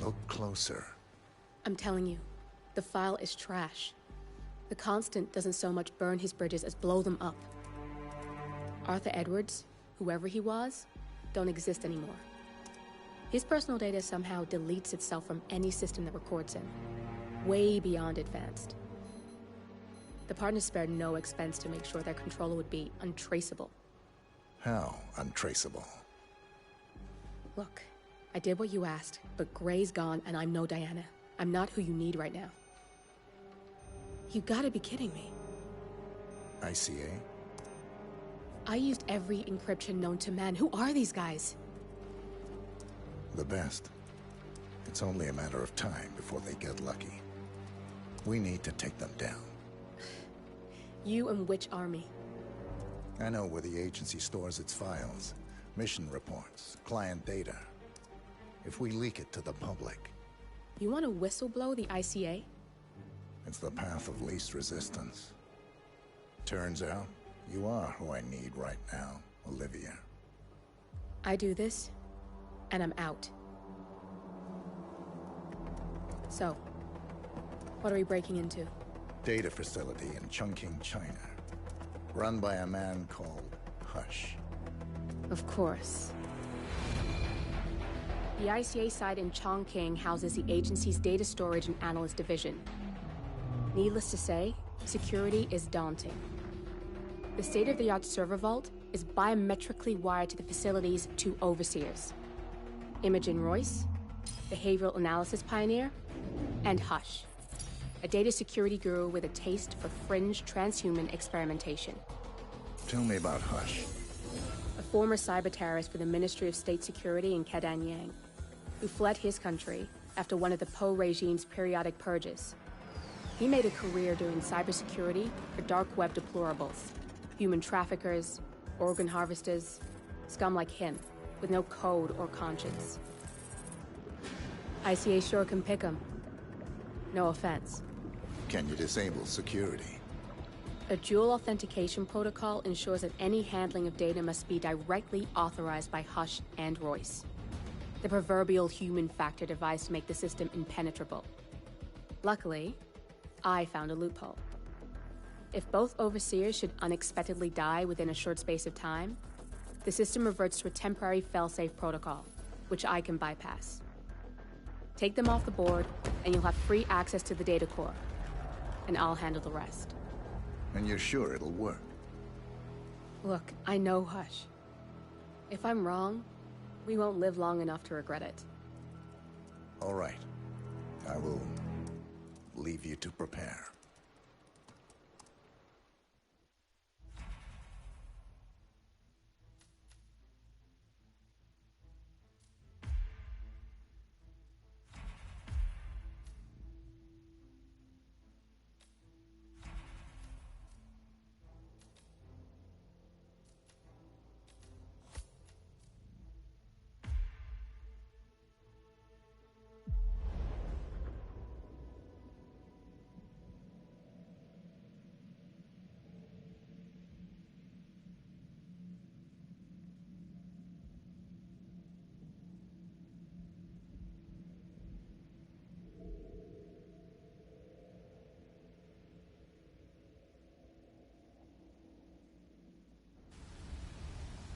Look closer. I'm telling you, the file is trash. The Constant doesn't so much burn his bridges as blow them up. Arthur Edwards, whoever he was, don't exist anymore. His personal data somehow deletes itself from any system that records him, way beyond advanced. The partners spared no expense to make sure their controller would be untraceable. How untraceable? Look, I did what you asked, but Gray's gone and I'm no Diana. I'm not who you need right now. You gotta be kidding me. ICA? I used every encryption known to man. Who are these guys? The best. It's only a matter of time before they get lucky. We need to take them down. You and which army? I know where the agency stores its files, mission reports, client data. If we leak it to the public... You want to whistleblow the ICA? It's the path of least resistance. Turns out, you are who I need right now, Olivia. I do this, and I'm out. So, what are we breaking into? Data facility in Chongqing, China. Run by a man called Hush. Of course. The ICA site in Chongqing houses the agency's data storage and analyst division. Needless to say, security is daunting. The state-of-the-art server vault is biometrically wired to the facility's two overseers. Imogen Royce, behavioral analysis pioneer, and Hush, a data security guru with a taste for fringe transhuman experimentation. Tell me about Hush. A former cyber terrorist for the Ministry of State Security in Kedanyang, who fled his country after one of the Po regime's periodic purges. He made a career doing cybersecurity for dark web deplorables, human traffickers, organ harvesters, scum like him, with no code or conscience. ICA sure can pick him. No offense. Can you disable security? A dual authentication protocol ensures that any handling of data must be directly authorized by Hush and Royce. The proverbial human factor device to make the system impenetrable. Luckily, I found a loophole. If both overseers should unexpectedly die within a short space of time, the system reverts to a temporary fail-safe protocol, which I can bypass. Take them off the board, and you'll have free access to the data core. And I'll handle the rest. And you're sure it'll work? Look, I know Hush. If I'm wrong, we won't live long enough to regret it. All right. I will leave you to prepare.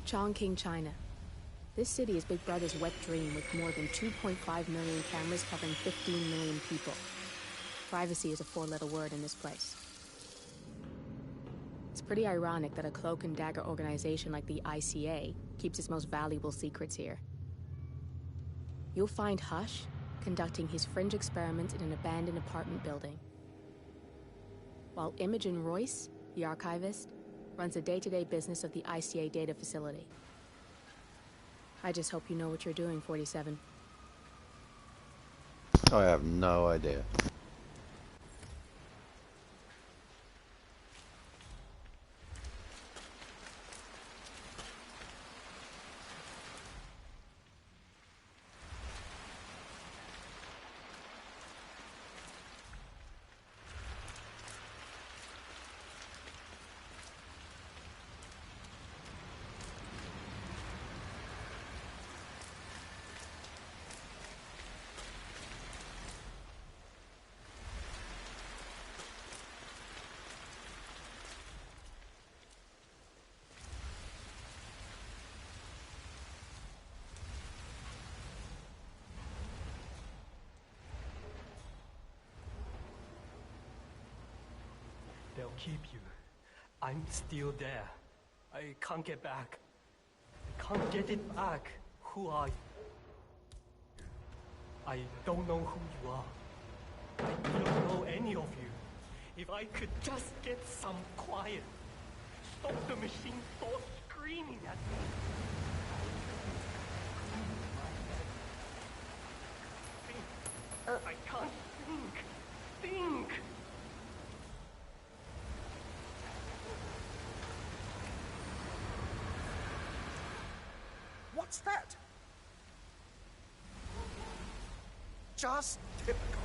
Chongqing, China. This city is Big Brother's wet dream with more than 2.5 million cameras covering 15 million people. Privacy is a four-letter word in this place. It's pretty ironic that a cloak and dagger organization like the ICA keeps its most valuable secrets here. You'll find Hush conducting his fringe experiments in an abandoned apartment building, while Imogen Royce, the archivist, runs the day-to-day business of the ICA data facility. I just hope you know what you're doing, 47. I have no idea. They'll keep you. I'm still there. I can't get back. I can't get it back. Who are you? I don't know who you are. I don't know any of you. If I could just get some quiet. Stop the machine thoughts screaming at me. Think. I can't think. Think! What's that? Just typical.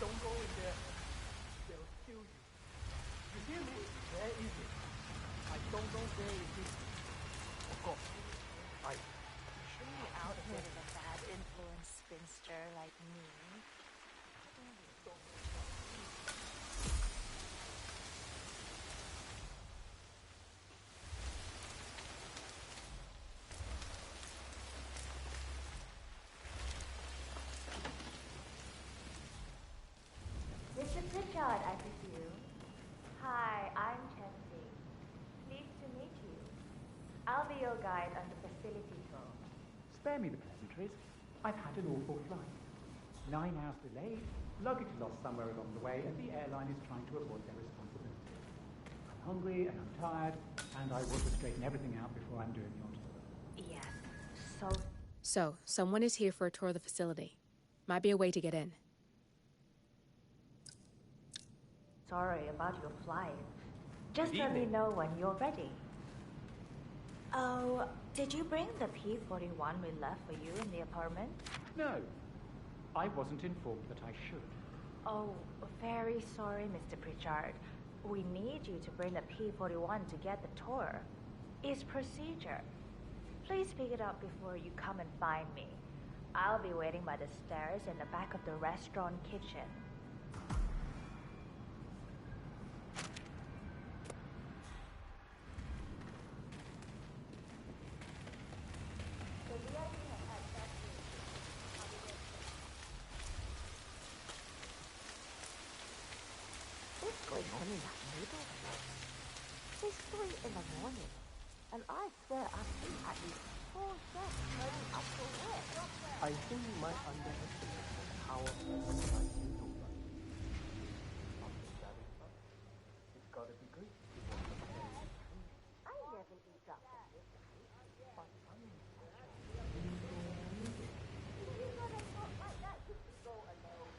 Don't go in there. They'll kill you. You hear me? Where is it? I don't know where it is. Oh God. Shouldn't be out of it with a bad influence spinster like me. Mr. Pritchard, I presume. Hi, I'm Chelsea. Pleased to meet you. I'll be your guide on the facility tour. Spare me the pleasantries. I've had an awful flight. 9 hours delayed, luggage lost somewhere along the way, and the airline is trying to avoid their responsibility. I'm hungry and I'm tired, and I want to straighten everything out before I'm doing your tour. Yes, So, someone is here for a tour of the facility. Might be a way to get in. sorry about your flight. Just let me know when you're ready. Oh, did you bring the P-41 we left for you in the apartment? No, I wasn't informed that I should. Oh, very sorry, Mr. Pritchard. We need you to bring the P-41 to get the tour. It's procedure. Please pick it up before you come and find me. I'll be waiting by the stairs in the back of the restaurant kitchen. What's going on in that neighborhood? It's 3 in the morning, and I swear I've seen at least 4 chefs turning up for work. I think you might underestimate the power of the sunlight window light. Something that is up. It's gotta be good. It was the best. I never eat up on this night. But I'm in such a If you gotta talk like that, you can go alone.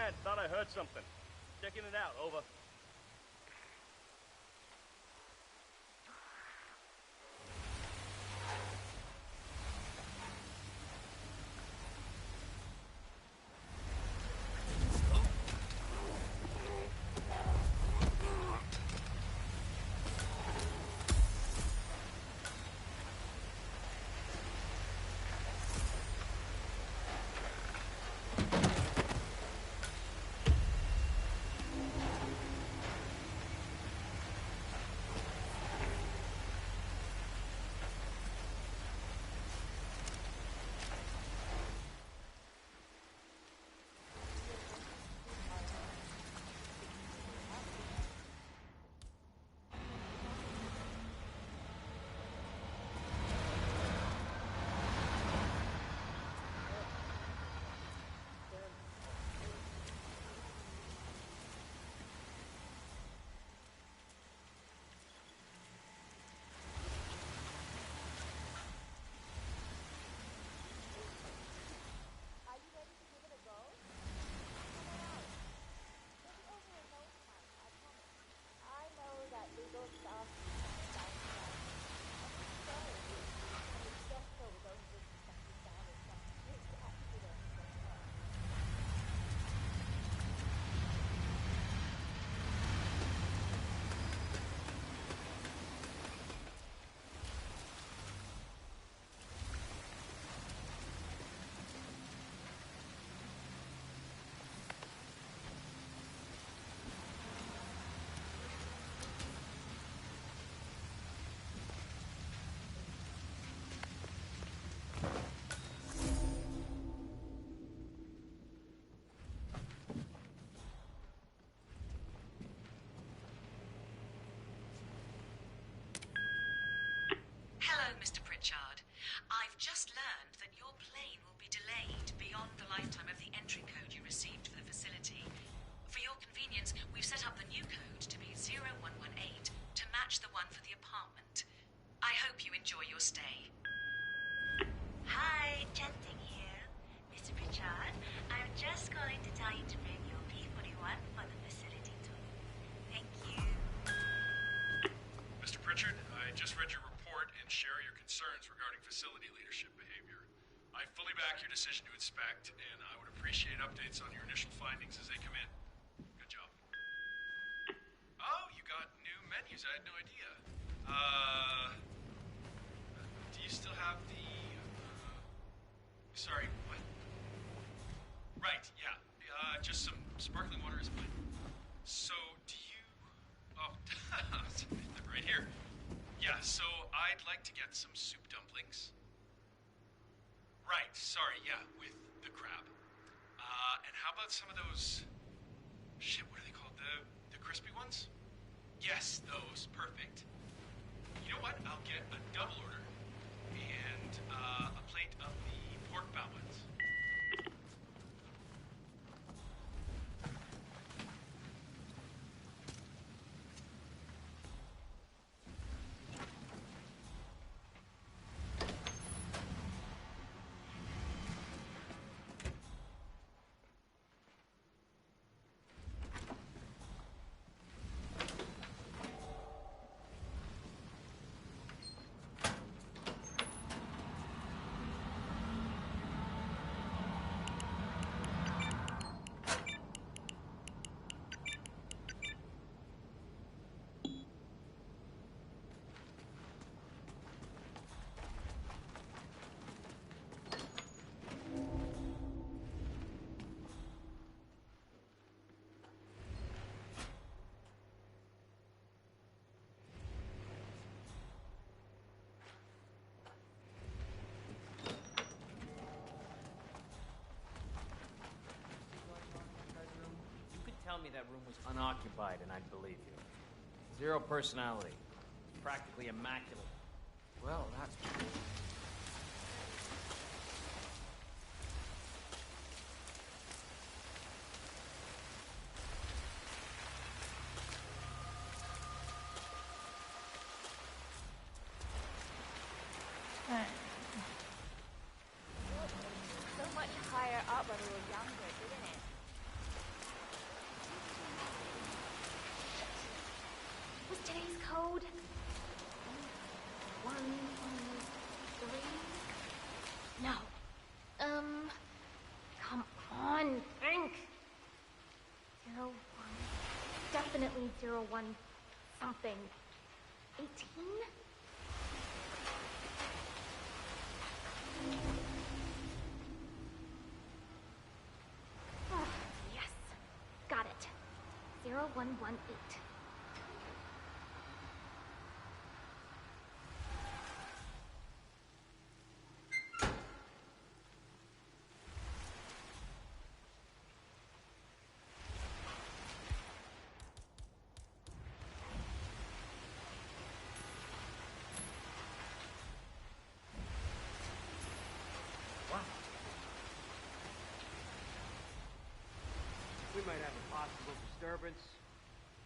man. Thought I heard something. Checking it out. Over. Hello, Mr. Pritchard. I've just learned that your plane will be delayed beyond the lifetime of the entry code you received for the facility. For your convenience, we've set up the new code to be 0118 to match the one for the apartment. I hope you enjoy your stay. Hi, Chanting here. Mr. Pritchard, I'm just going to tell you to bring your P41 for the facility tour. Thank you. Mr. Pritchard, I just read your report and share your concerns regarding facility leadership behavior. I fully back your decision to inspect, and I would appreciate updates on your initial findings as they come in. Good job. Oh, you got new menus. I had no idea. Do you still have the... Sorry, what? Right, yeah. Just some sparkling water is fine. So, do you... Oh, they're right here. Yeah, so I'd like to get some soup dumplings. Right, sorry, yeah, with the crab. And how about some of those... Shit, what are they called? The crispy ones? Yes, those. Perfect. You know what? I'll get a double order. And a plate of the pork bao buns. Tell me that room was unoccupied and I'd believe you. Zero personality. Practically immaculate. Well, that's cool. So much higher up when we were younger, didn't it? code. 113. No. Come on, think. 01. Definitely 01 something. 18? Oh, yes. Got it. 0118. We might have a possible disturbance.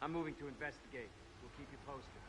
I'm moving to investigate. We'll keep you posted.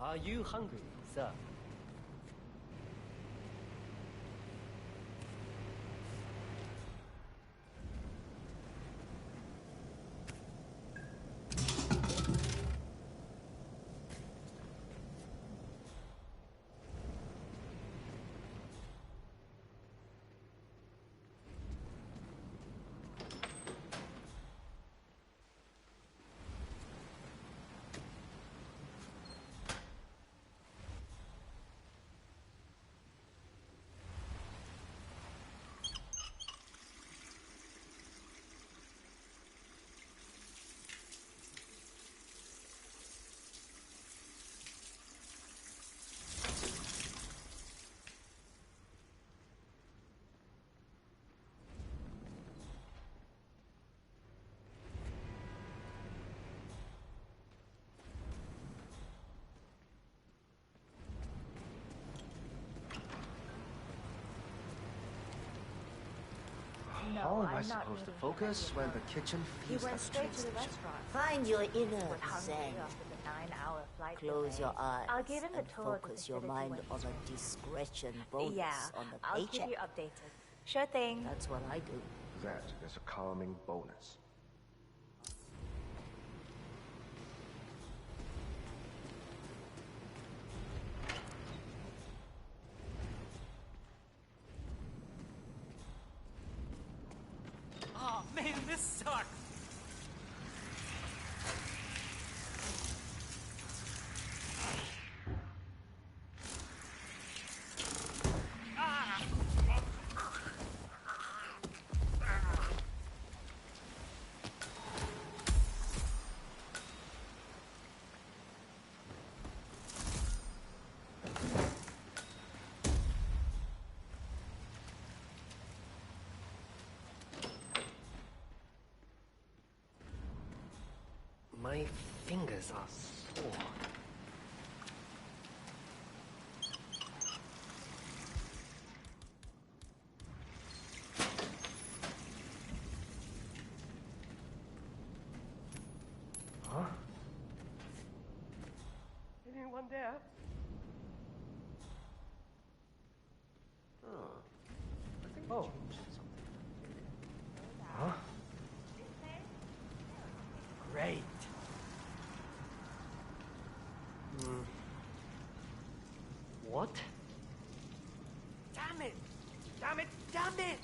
Are you hungry, sir? No, How am I I'm not supposed to meeting him focus at the when the apartment. kitchen He feeds went the straight train to the station? restaurant. Find your inner Was hungry zen. after the 9-hour flight Close delay. your eyes I'll give him the and tour of the focus your facility mind when on he's a ready. discretion bonus Yeah, on the I'll paycheck. keep you updated. Sure thing. That's what I do. That is a calming bonus. Oh man, this sucks! My fingers are sore. Huh? anyone there? Oh. I think Oh. you changed something. Huh? Great. What? Damn it! Damn it! Damn it!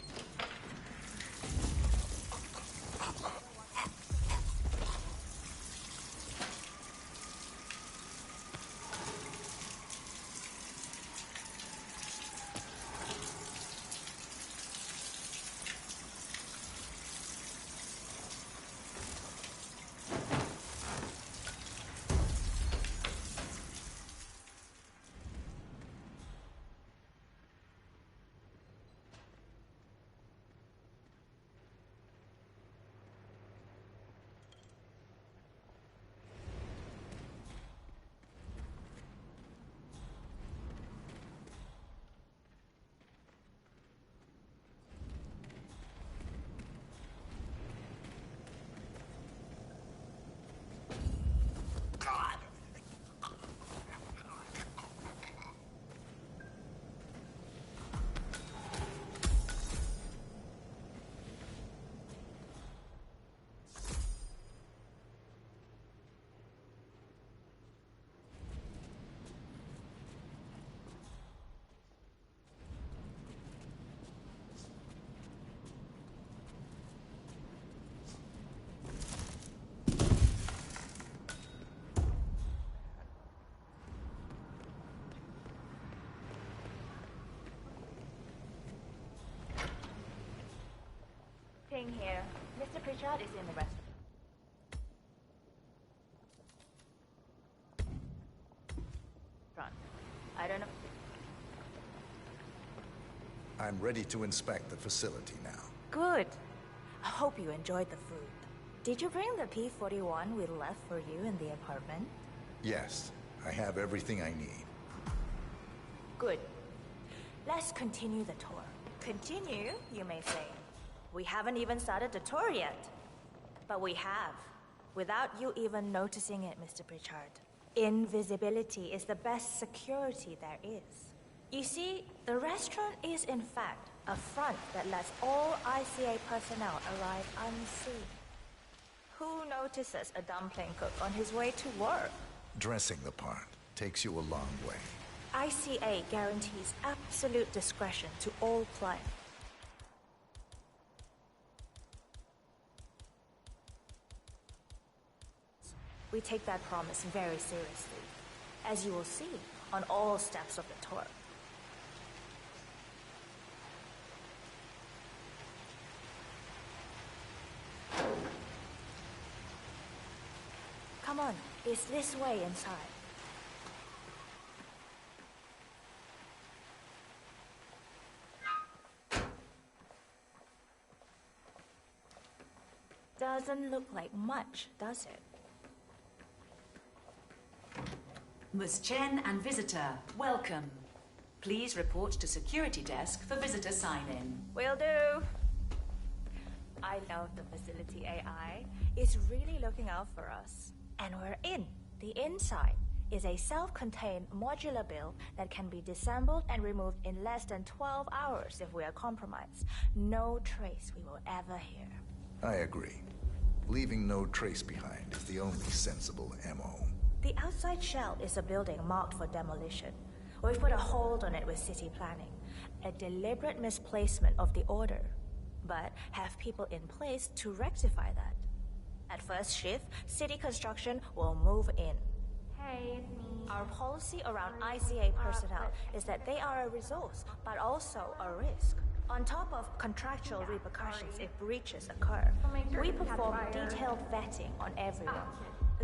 Ping here. Mr. Pritchard is in the restaurant. I don't know. I'm ready to inspect the facility now. Good. I hope you enjoyed the food. Did you bring the P-41 we left for you in the apartment? Yes, I have everything I need. Good. Let's continue the tour. Continue, you may say. We haven't even started the tour yet. But we have, without you even noticing it, Mr. Pritchard. Invisibility is the best security there is. You see, the restaurant is in fact a front that lets all ICA personnel arrive unseen. Who notices a dumpling cook on his way to work? Dressing the part takes you a long way. ICA guarantees absolute discretion to all clients. We take that promise very seriously, as you will see on all steps of the tour. Come on, it's this way inside. Doesn't look like much, does it? Ms. Chen and visitor, welcome. Please report to security desk for visitor sign-in. Will do. I love the facility AI. It's really looking out for us. And we're in. The inside is a self-contained modular build that can be disassembled and removed in less than 12 hours if we are compromised. No trace we will ever hear. I agree. Leaving no trace behind is the only sensible MO. The outside shell is a building marked for demolition. We've put a hold on it with city planning. A deliberate misplacement of the order. But have people in place to rectify that. At first shift, city construction will move in. Hey, it's me. Our policy around ICA personnel is that they are a resource, but also a risk. On top of contractual repercussions if breaches occur, we perform detailed vetting on everyone.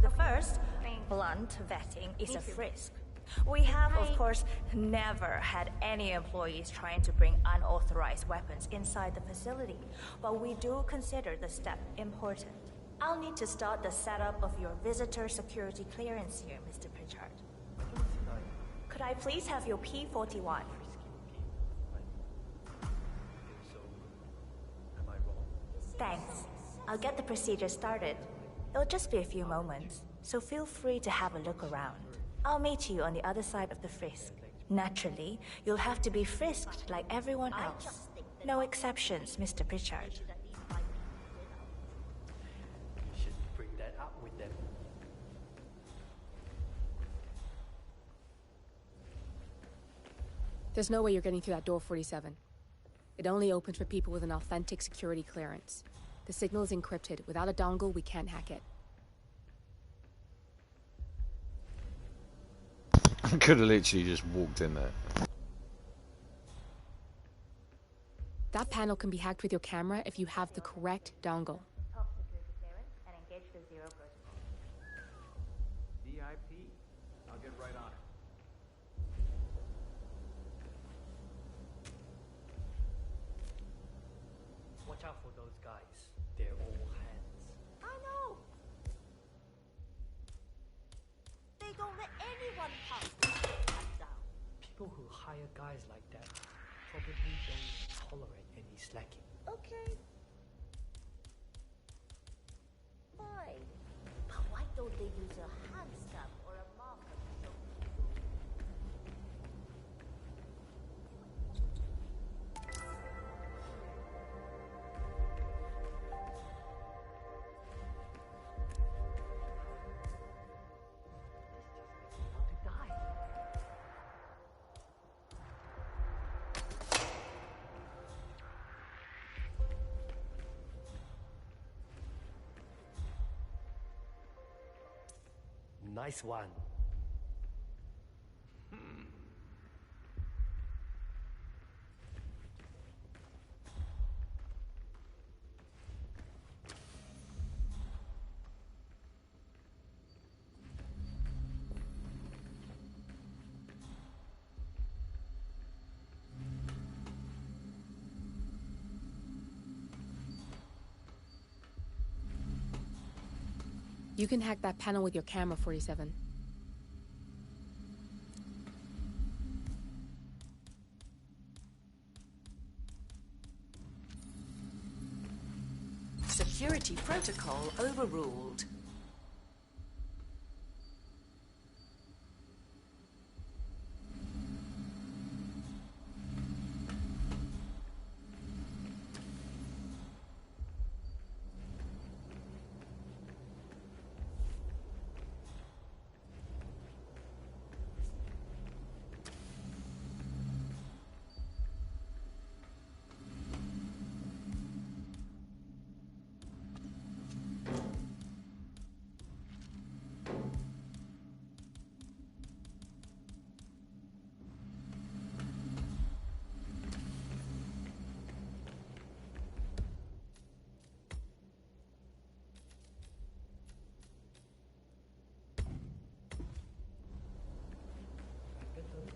The first, blunt vetting, is a frisk. We have, of course, never had any employees trying to bring unauthorized weapons inside the facility, but we do consider the step important. I'll need to start the setup of your visitor security clearance here, Mr. Pritchard. Could I please have your P-41? Thanks. I'll get the procedure started. It'll just be a few moments, so feel free to have a look around. I'll meet you on the other side of the frisk. Naturally, you'll have to be frisked like everyone else. No exceptions, Mr. Pritchard. You should bring that up with them. There's no way you're getting through that door, 47. It only opens for people with an authentic security clearance. The signal is encrypted. Without a dongle, we can't hack it. I could have literally just walked in there. That panel can be hacked with your camera if you have the correct dongle. Top security clearance and engage the Zero protocol. VIP. I'll get right on it. Watch out for those guys. They're all hands. I know. They don't let anyone pass this down. People who hire guys like that probably don't tolerate any slacking. Okay. Fine. But why don't they use a hand stamp or a marker to show people? Want to die? Nice one. You can hack that panel with your camera, 47. Security protocol overruled.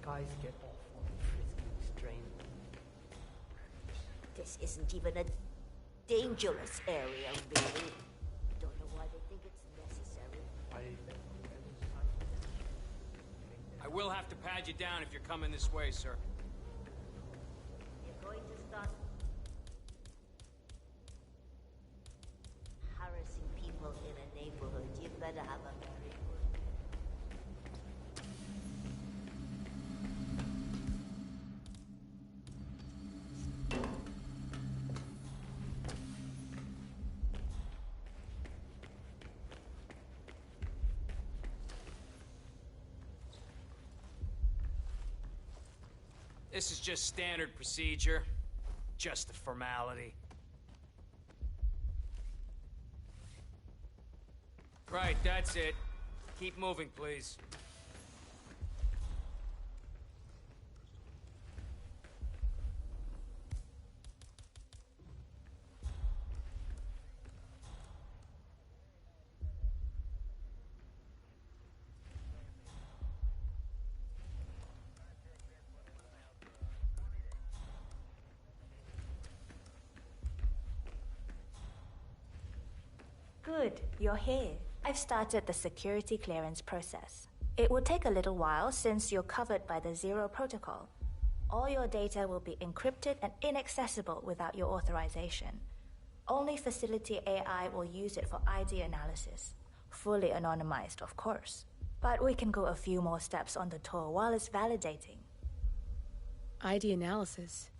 Guys get off on frisking strain. This isn't even a dangerous area, really. Don't know why they think it's necessary. I will have to pad you down if you're coming this way, sir. You're going to start harassing people in a neighborhood. You better have a very good. This is just standard procedure. Just a formality. Right, that's it. Keep moving, please. Good, you're here. I've started the security clearance process. It will take a little while since you're covered by the Zero protocol. All your data will be encrypted and inaccessible without your authorization. Only facility AI will use it for ID analysis. Fully anonymized, of course. But we can go a few more steps on the tour while it's validating. ID analysis?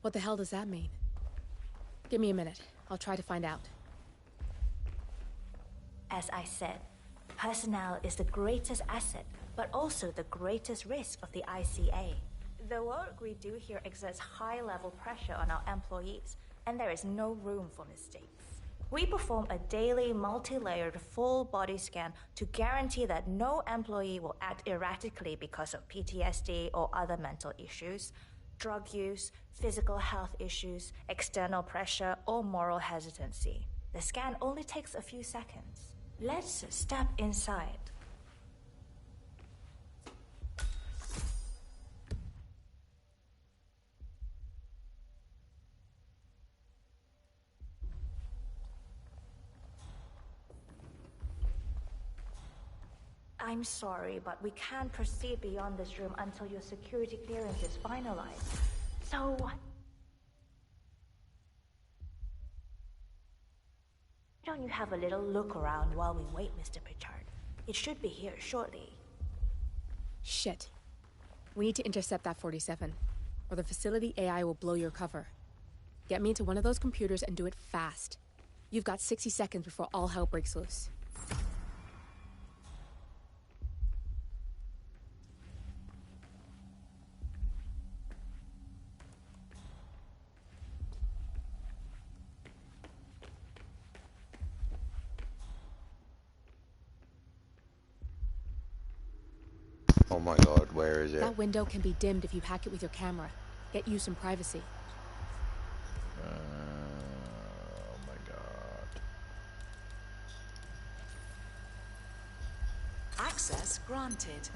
What the hell does that mean? Give me a minute. I'll try to find out. As I said, personnel is the greatest asset, but also the greatest risk of the ICA. The work we do here exerts high-level pressure on our employees, and there is no room for mistakes. We perform a daily, multi-layered, full-body scan to guarantee that no employee will act erratically because of PTSD or other mental issues, drug use, physical health issues, external pressure, or moral hesitancy. The scan only takes a few seconds. Let's step inside. I'm sorry, but we can't proceed beyond this room until your security clearance is finalized. So... why don't you have a little look around while we wait, Mr. Pritchard? It should be here shortly. Shit. We need to intercept that 47, or the facility AI will blow your cover. Get me into one of those computers and do it fast. You've got 60 seconds before all hell breaks loose. Oh my god, where is it? That window can be dimmed if you hack it with your camera. Get you some privacy. Oh my god. Access granted.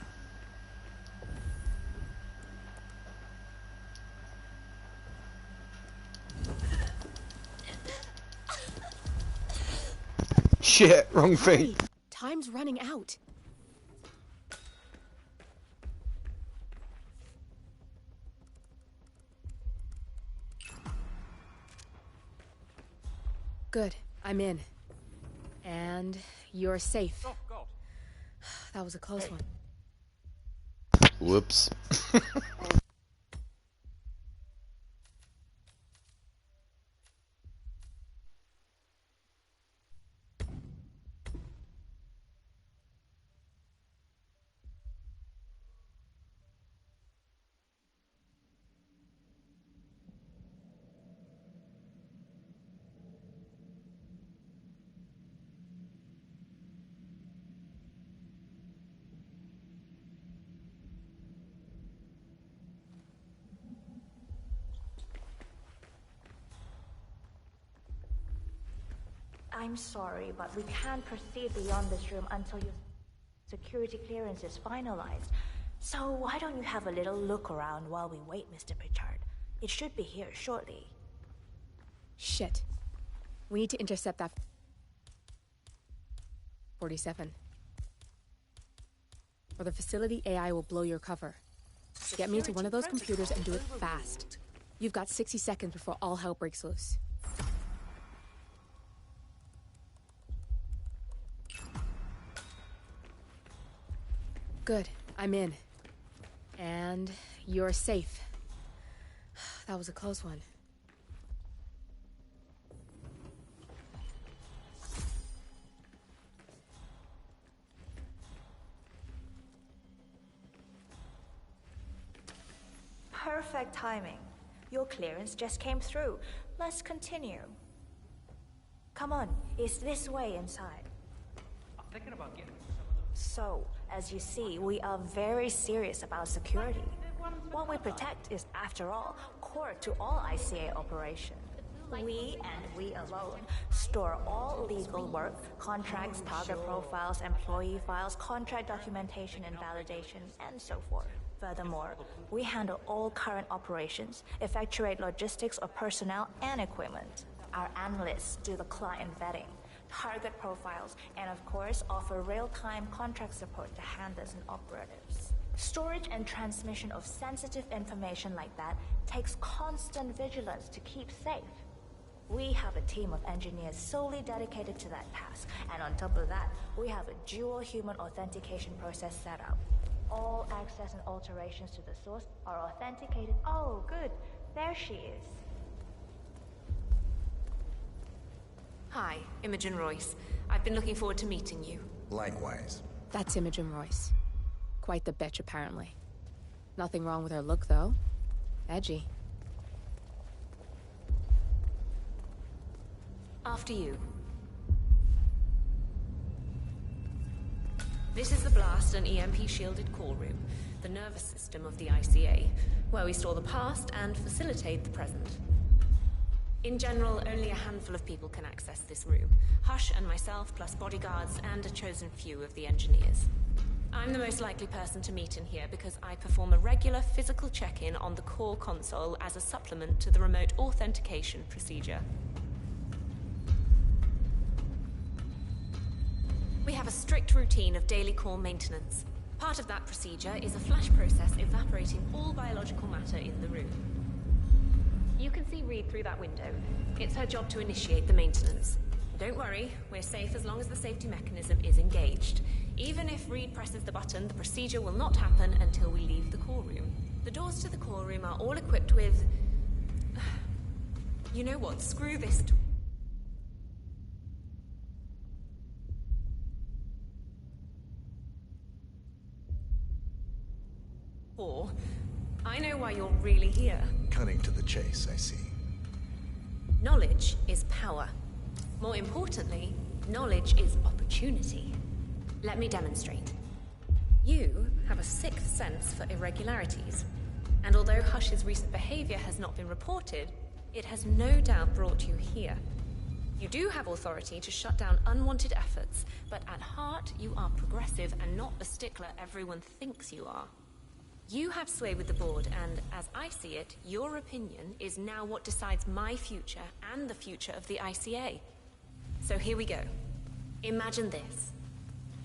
Shit, wrong thing. Hey, time's running out. Good, I'm in. And you're safe. Oh, God. That was a close one. Whoops. I'm sorry, but we can't proceed beyond this room until your security clearance is finalized. So why don't you have a little look around while we wait, Mr. Pritchard? It should be here shortly. Shit. We need to intercept that 47. Or the facility AI will blow your cover. Get me into one of those computers and do it fast. You've got 60 seconds before all hell breaks loose. Good, I'm in. And you're safe. That was a close one. Perfect timing. Your clearance just came through. Let's continue. Come on, it's this way inside. I'm thinking about getting So, as you see, we are very serious about security. What we protect is, after all, core to all ICA operations. We, and we alone, store all legal work, contracts, target profiles, employee files, contract documentation and validation, and so forth. Furthermore, we handle all current operations, effectuate logistics of personnel and equipment. Our analysts do the client vetting, target profiles, and of course offer real-time contract support to handlers and operatives. Storage and transmission of sensitive information like that takes constant vigilance to keep safe. We have a team of engineers solely dedicated to that task, and on top of that, we have a dual human authentication process set up. All access and alterations to the source are authenticated. Oh, good. There she is. Hi, Imogen Royce. I've been looking forward to meeting you. Likewise. That's Imogen Royce. Quite the bitch, apparently. Nothing wrong with her look, though. Edgy. After you. This is the blast and EMP-shielded call room, the nervous system of the ICA, where we store the past and facilitate the present. In general, only a handful of people can access this room. Hush and myself, plus bodyguards and a chosen few of the engineers. I'm the most likely person to meet in here because I perform a regular physical check-in on the core console as a supplement to the remote authentication procedure. We have a strict routine of daily core maintenance. Part of that procedure is a flash process evaporating all biological matter in the room. You can see Reed through that window. It's her job to initiate the maintenance. Don't worry, we're safe as long as the safety mechanism is engaged. Even if Reed presses the button, the procedure will not happen until we leave the core room. The doors to the core room are all equipped with... You know what? Screw this... Or, I know why you're really here. Cutting to the chase, I see. Knowledge is power. More importantly, knowledge is opportunity. Let me demonstrate. You have a sixth sense for irregularities. And although Hush's recent behavior has not been reported, it has no doubt brought you here. You do have authority to shut down unwanted efforts, but at heart, you are progressive and not the stickler everyone thinks you are. You have sway with the board, and as I see it, your opinion is now what decides my future and the future of the ICA. So here we go. Imagine this.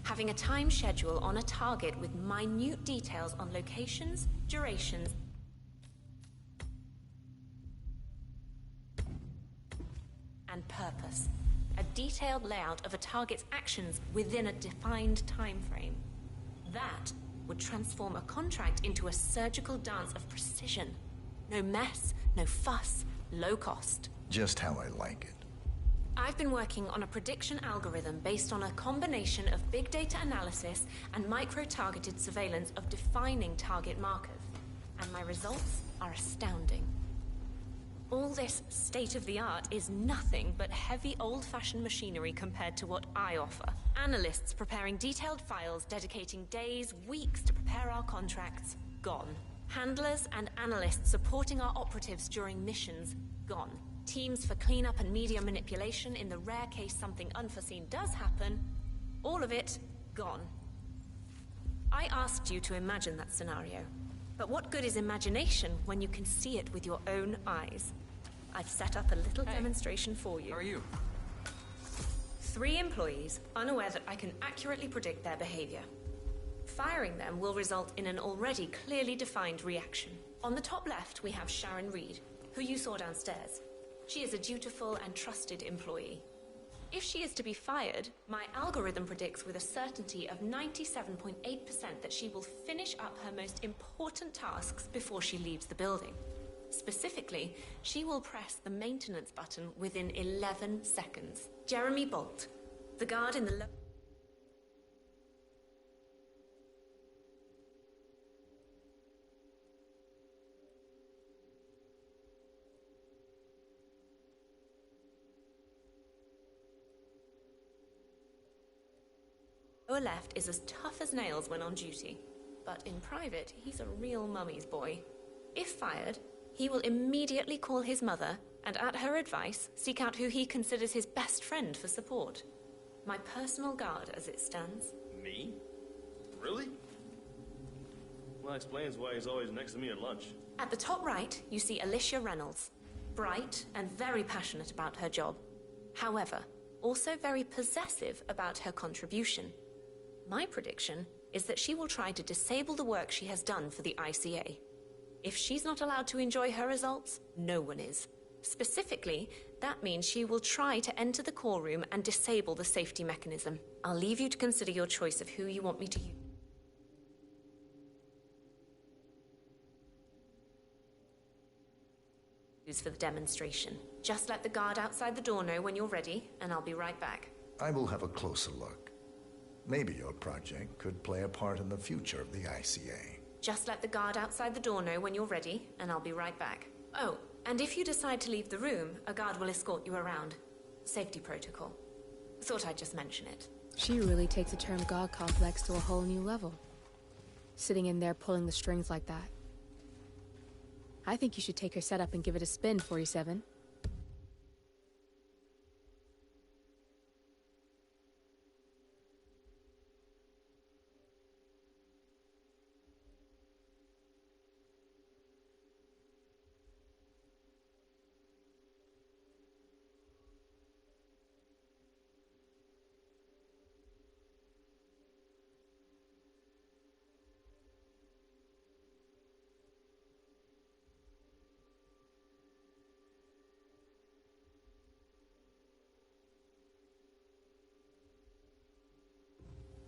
Having a time schedule on a target with minute details on locations, durations, and purpose. A detailed layout of a target's actions within a defined time frame. That would transform a contract into a surgical dance of precision. No mess, no fuss, low cost. Just how I like it. I've been working on a prediction algorithm based on a combination of big data analysis and micro-targeted surveillance of defining target markers. And my results are astounding. All this state-of-the-art is nothing but heavy old-fashioned machinery compared to what I offer. Analysts preparing detailed files, dedicating days, weeks to prepare our contracts, gone. Handlers and analysts supporting our operatives during missions, gone. Teams for cleanup and media manipulation in the rare case something unforeseen does happen, all of it, gone. I asked you to imagine that scenario. But what good is imagination when you can see it with your own eyes? I've set up a little demonstration for you. How are you? 3 employees, unaware that I can accurately predict their behavior. Firing them will result in an already clearly defined reaction. On the top left, we have Sharon Reed, who you saw downstairs. She is a dutiful and trusted employee. If she is to be fired, my algorithm predicts with a certainty of 97.8% that she will finish up her most important tasks before she leaves the building. Specifically, she will press the maintenance button within 11 seconds. Jeremy Bolt, the guard in the lower left is as tough as nails when on duty, but in private, he's a real mummy's boy. If fired, he will immediately call his mother and, at her advice, seek out who he considers his best friend for support. My personal guard, as it stands. Me? Really? Well, that explains why he's always next to me at lunch. At the top right, you see Alicia Reynolds. Bright and very passionate about her job. However, also very possessive about her contribution. My prediction is that she will try to disable the work she has done for the ICA. If she's not allowed to enjoy her results, no one is. Specifically, that means she will try to enter the core room and disable the safety mechanism. I'll leave you to consider your choice of who you want me to use for the demonstration. Just let the guard outside the door know when you're ready, and I'll be right back. I will have a closer look. Maybe your project could play a part in the future of the ICA. Just let the guard outside the door know when you're ready, and I'll be right back. Oh, and if you decide to leave the room, a guard will escort you around. Safety protocol. Thought I'd just mention it. She really takes the term God complex to a whole new level. Sitting in there pulling the strings like that. I think you should take her setup and give it a spin, 47.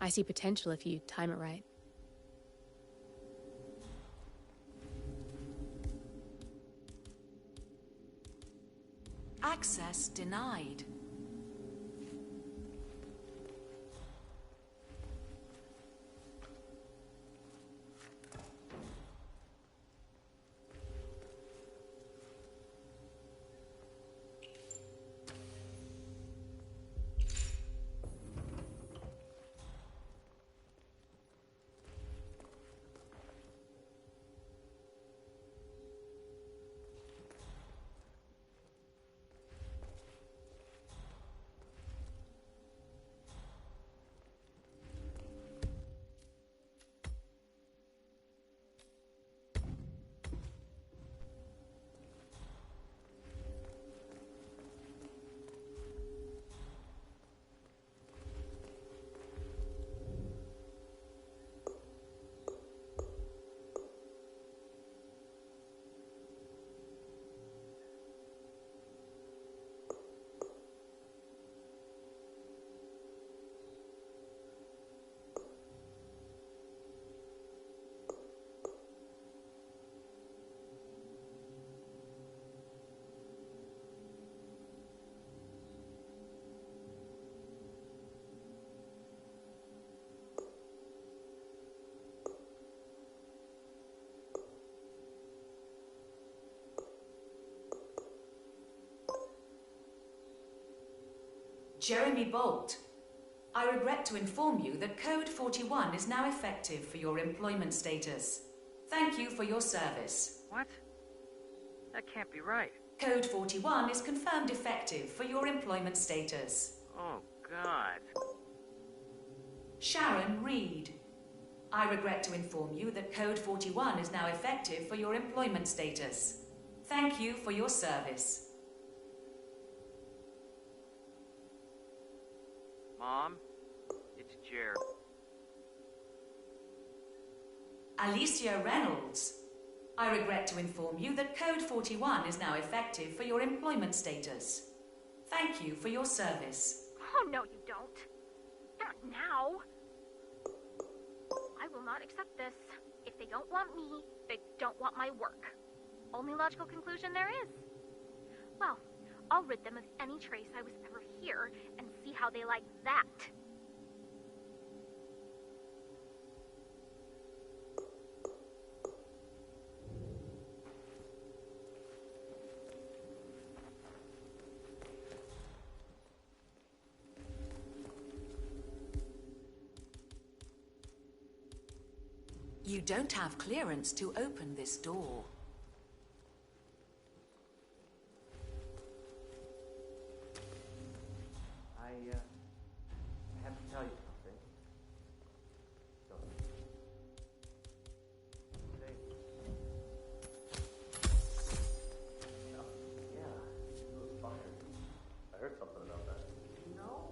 I see potential if you time it right. Access denied. Jeremy Bolt, I regret to inform you that Code 41 is now effective for your employment status. Thank you for your service. What? That can't be right. Code 41 is confirmed effective for your employment status. Oh, God. Sharon Reed, I regret to inform you that Code 41 is now effective for your employment status. Thank you for your service. Mom, it's Jared. Alicia Reynolds, I regret to inform you that Code 41 is now effective for your employment status. Thank you for your service. Oh, no, you don't. Not now. I will not accept this. If they don't want me, they don't want my work. Only logical conclusion there is. Well, I'll rid them of any trace I was ever here and see how they like that. You don't have clearance to open this door. I have to tell you something. So, Yeah, it was fired. I heard something about that. you know?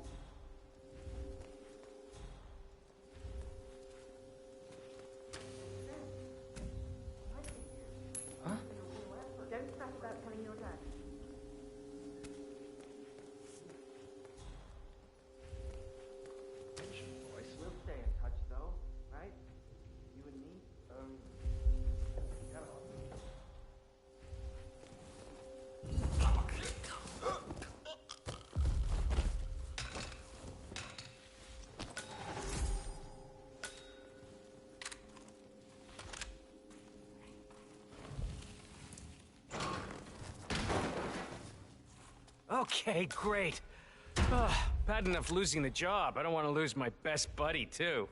Okay, great. Bad enough losing the job. I don't want to lose my best buddy, too.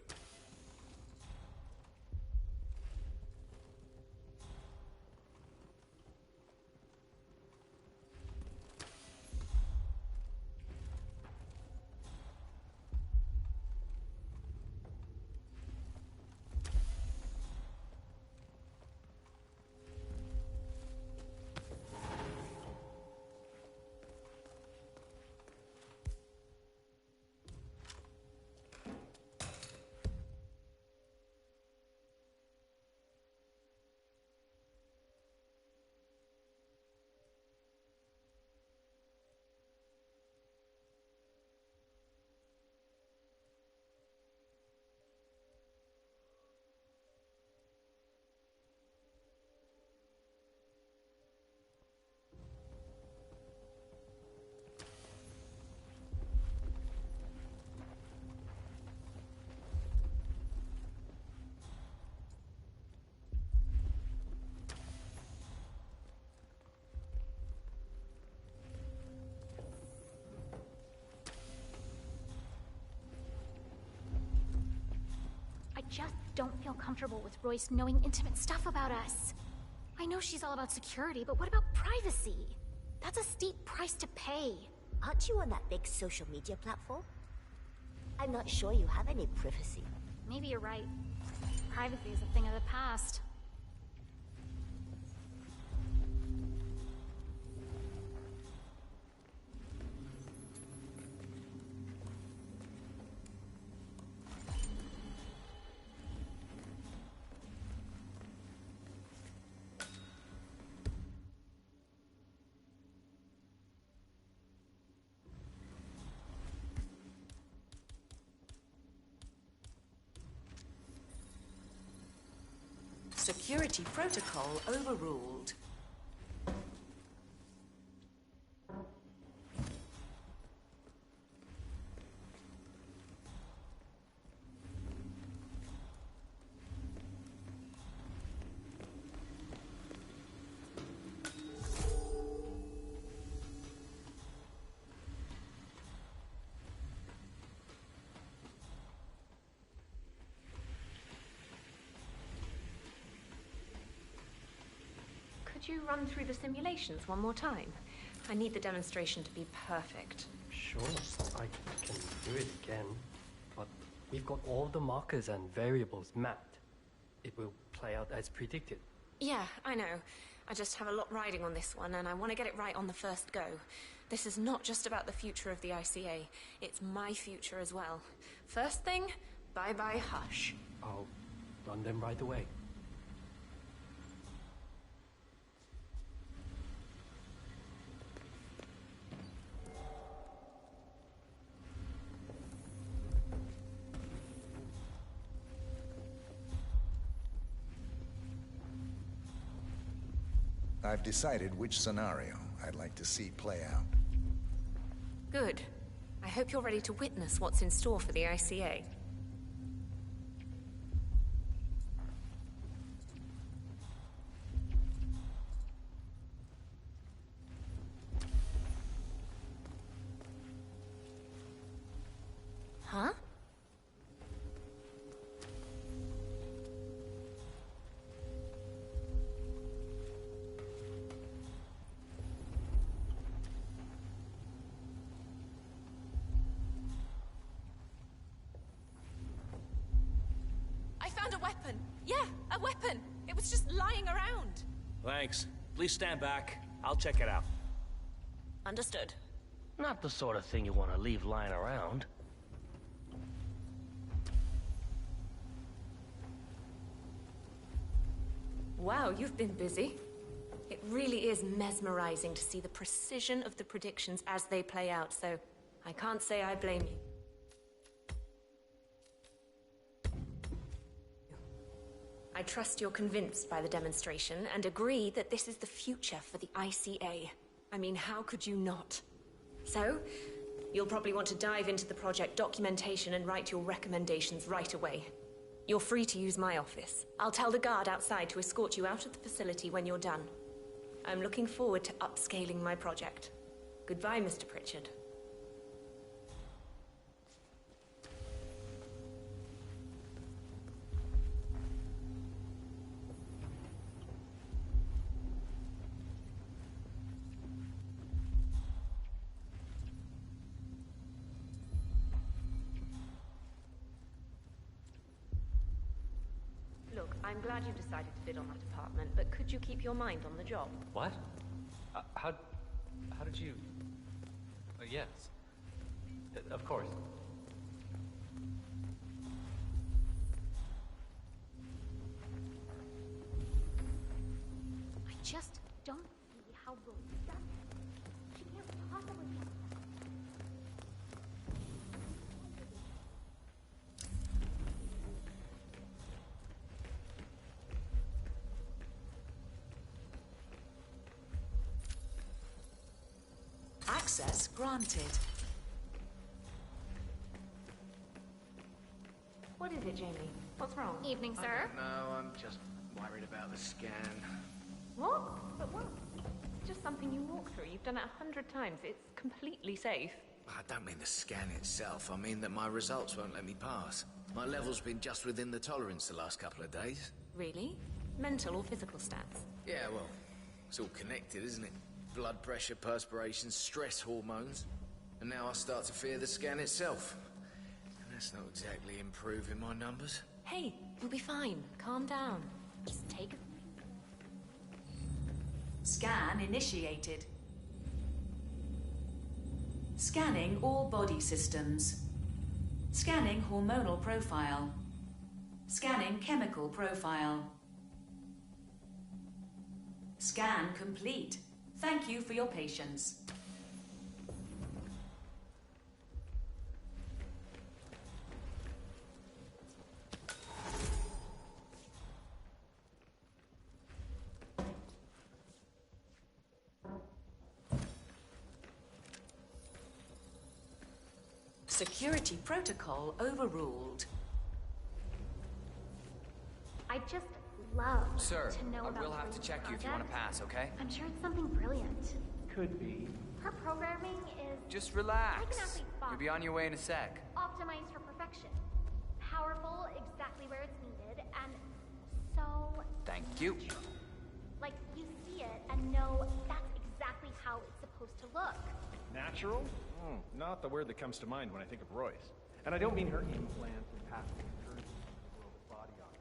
I just don't feel comfortable with Royce knowing intimate stuff about us. I know she's all about security, but what about privacy? That's a steep price to pay. Aren't you on that big social media platform? I'm not sure you have any privacy. Maybe you're right. Privacy is a thing of the past. Security protocol overruled. Could you run through the simulations one more time? I need the demonstration to be perfect. Sure, I can do it again, but we've got all the markers and variables mapped. It will play out as predicted. Yeah, I know. I just have a lot riding on this one, and I want to get it right on the first go. This is not just about the future of the ICA. It's my future as well. First thing, bye-bye Hush. I'll run them right away. I've decided which scenario I'd like to see play out. Good. I hope you're ready to witness what's in store for the ICA. Huh? A weapon. Yeah, a weapon. It was just lying around. Thanks. Please stand back. I'll check it out. Understood. Not the sort of thing you want to leave lying around. Wow, you've been busy. It really is mesmerizing to see the precision of the predictions as they play out, so I can't say I blame you. I trust you're convinced by the demonstration and agree that this is the future for the ICA. I mean, how could you not? So, you'll probably want to dive into the project documentation and write your recommendations right away. You're free to use my office. I'll tell the guard outside to escort you out of the facility when you're done. I'm looking forward to upscaling my project. Goodbye, Mr. Pritchard. Look, I'm glad you decided to bid on that apartment, but could you keep your mind on the job? What? How did you... yes. Of course. I just don't see how Rose does it. She can't possibly be. Access granted. What is it, Jamie? What's wrong? Evening, I sir. don't know, I'm just worried about the scan. What? But what? It's just something you walk through. You've done it 100 times. It's completely safe. I don't mean the scan itself, I mean that my results won't let me pass. My level's been just within the tolerance the last couple of days. Really? Mental or physical stats? Yeah, well, it's all connected, isn't it? Blood pressure, perspiration, stress hormones. And now I start to fear the scan itself. And that's not exactly improving my numbers. Hey, you'll be fine. Calm down. Just take a... Scan initiated. Scanning all body systems. Scanning hormonal profile. Scanning chemical profile. Scan complete. Thank you for your patience. Security protocol overruled. I just love Sir, to know I about will have to Rose's check you if you want to project. pass, okay? I'm sure it's something brilliant. Could be. Her programming is Just like an relax. athlete's You'll body. be on your way in a sec. Optimized for perfection. Powerful exactly where it's needed, and so Thank you. like you see it and know that's exactly how it's supposed to look. Natural? Not the word that comes to mind when I think of Royce. And I don't mean her implants and passive incursions into the world of body art.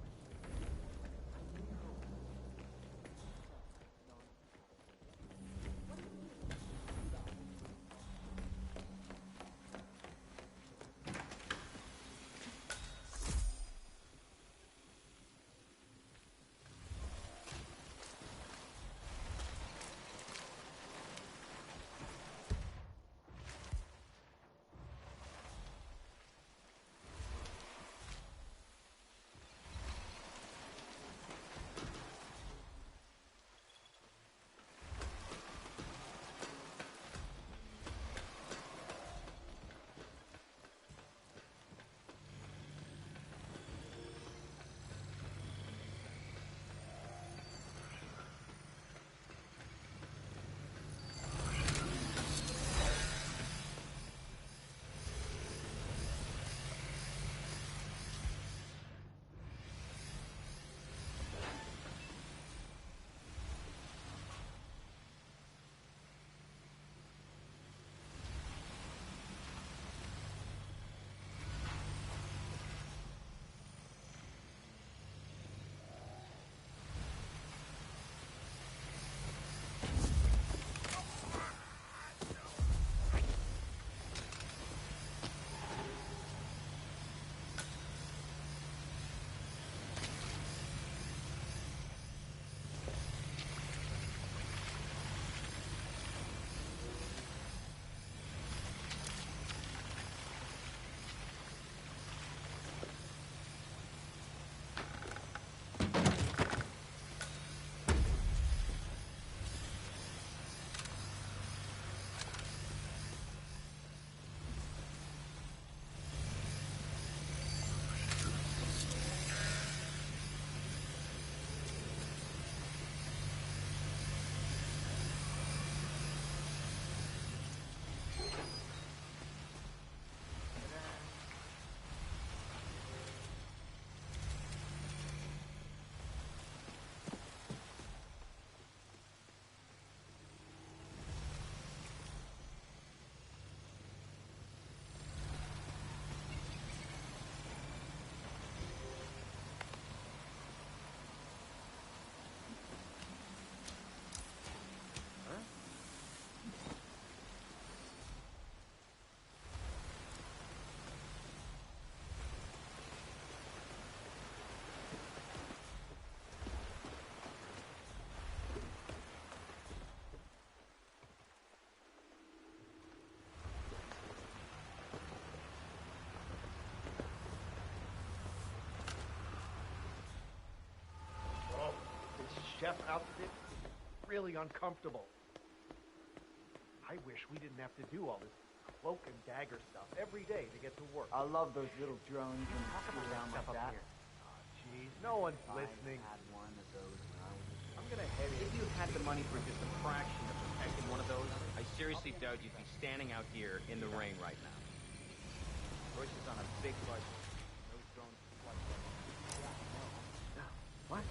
chef outfit is really uncomfortable. I wish we didn't have to do all this cloak and dagger stuff every day to get to work. I love those little drones and Talk about around stuff like up that. here. Oh, jeez, no one's listening. I had one of those when I was a kid. I'm gonna head in. If you had the money for just a fraction of protecting one of those, I seriously doubt you'd be standing out here in the rain right now. Royce is on a big budget. Those drones fly. What?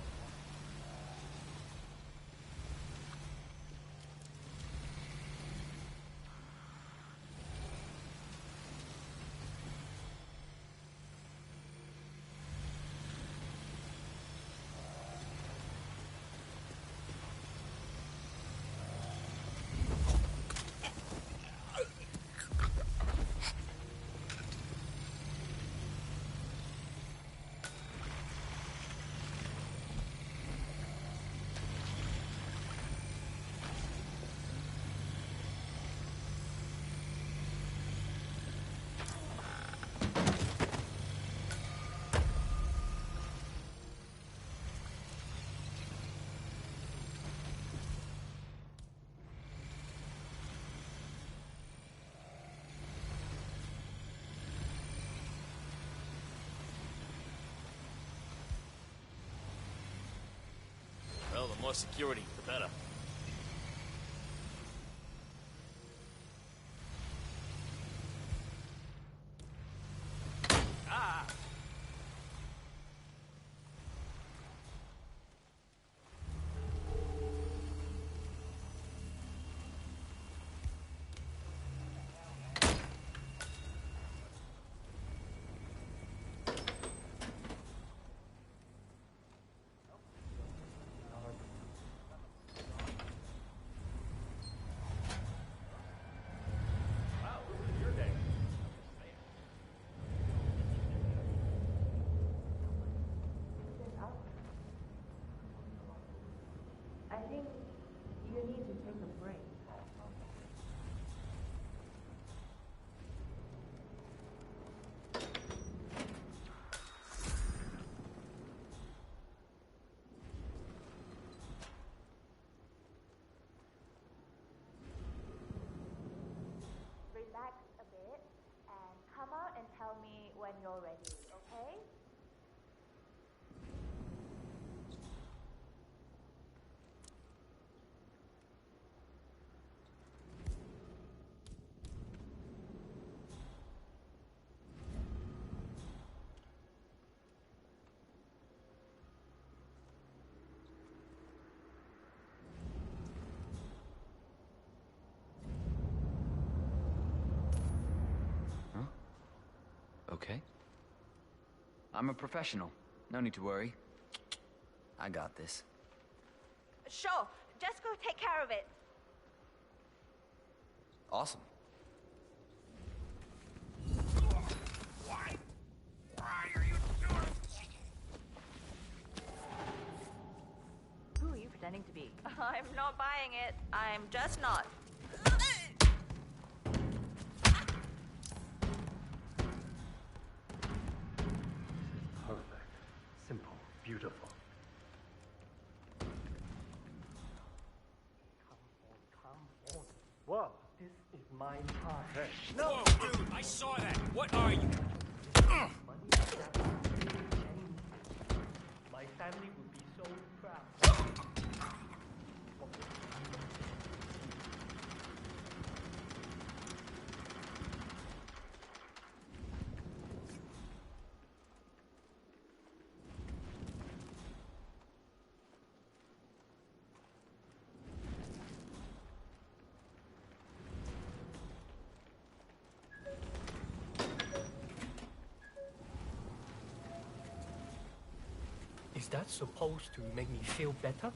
Well, the more security, the better. Ah! I think you need to take a break. Relax a bit and come out and tell me when you're ready, okay? Okay. I'm a professional. No need to worry. I got this. Sure, just go take care of it. Awesome. Why are you doing Who are you pretending to be? I'm not buying it. I'm just not. Perfect. Simple. Beautiful. Come on. Whoa, this is my time. Hey, No! Whoa, dude, I saw that. What are you? Money is that really changed. My family would be so proud. Is that supposed to make me feel better?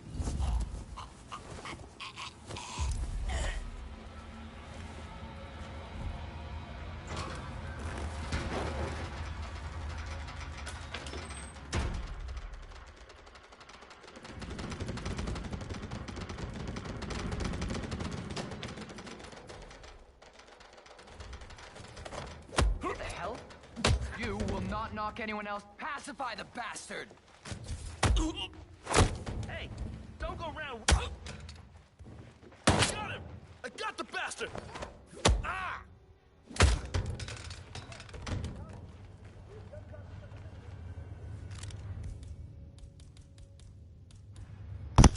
Who the hell? You will not knock anyone else. Pacify the bastard! Hey, don't bastard! Ah!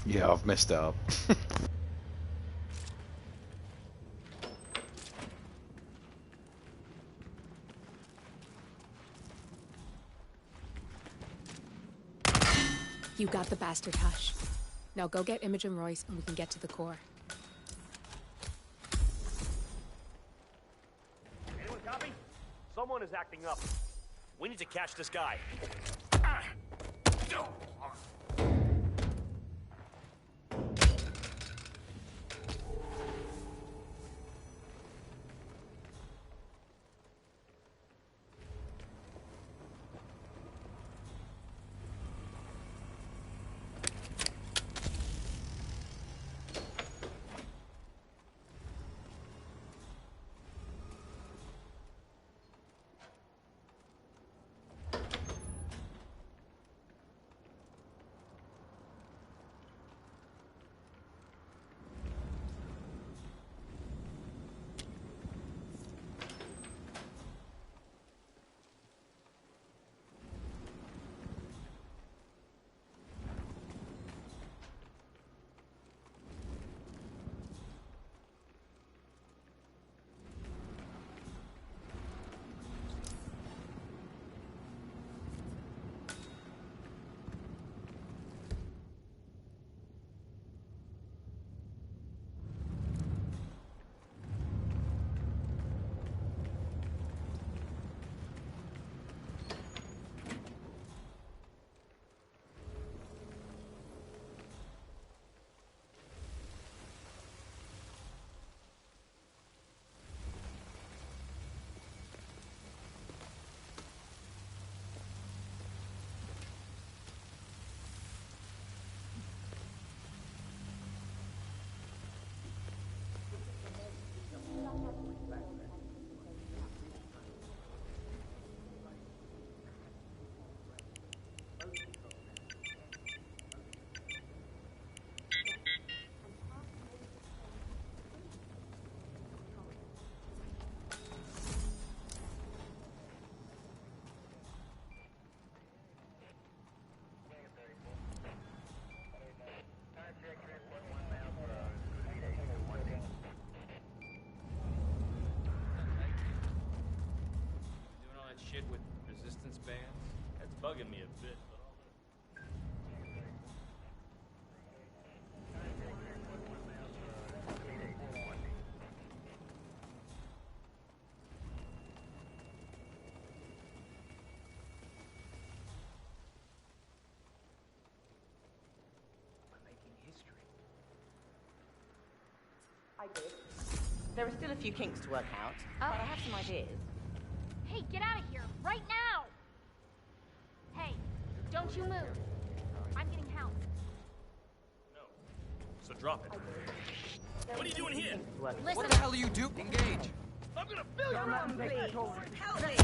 Yeah, I've messed it up. You got the bastard, Hush. Now go get Imogen Royce and we can get to the core. Anyone copy? Someone is acting up. We need to catch this guy. Shit with resistance bands? That's bugging me a bit, We're making history. I did. There are still a few kinks to work out, but I have some ideas. Hey, get out of here, right now! Hey, don't you move. I'm getting help. No. So drop it. What are you doing here? Listen. What the hell are you doing? Engage! I'm gonna fill Come you on, up! please. Help me!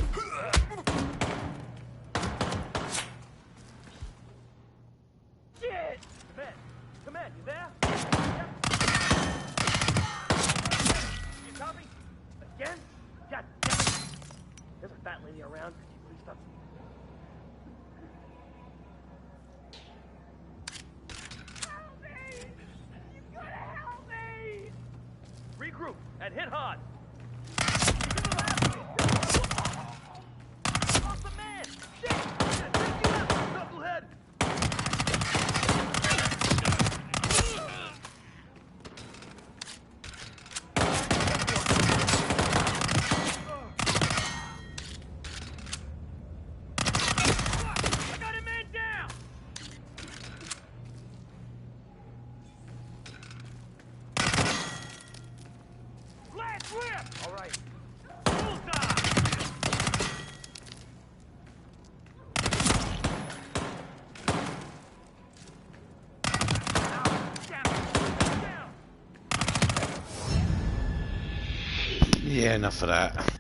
Shit! Command, you there? You copy? Again? God damn it! There's a fat lady around. Could you please stop? Help me! You gotta help me! Regroup and hit hard. Off the man! Shit! Pick you up, knucklehead! I got a man down! Last rip! All right. Bullseye! Yeah, enough of that.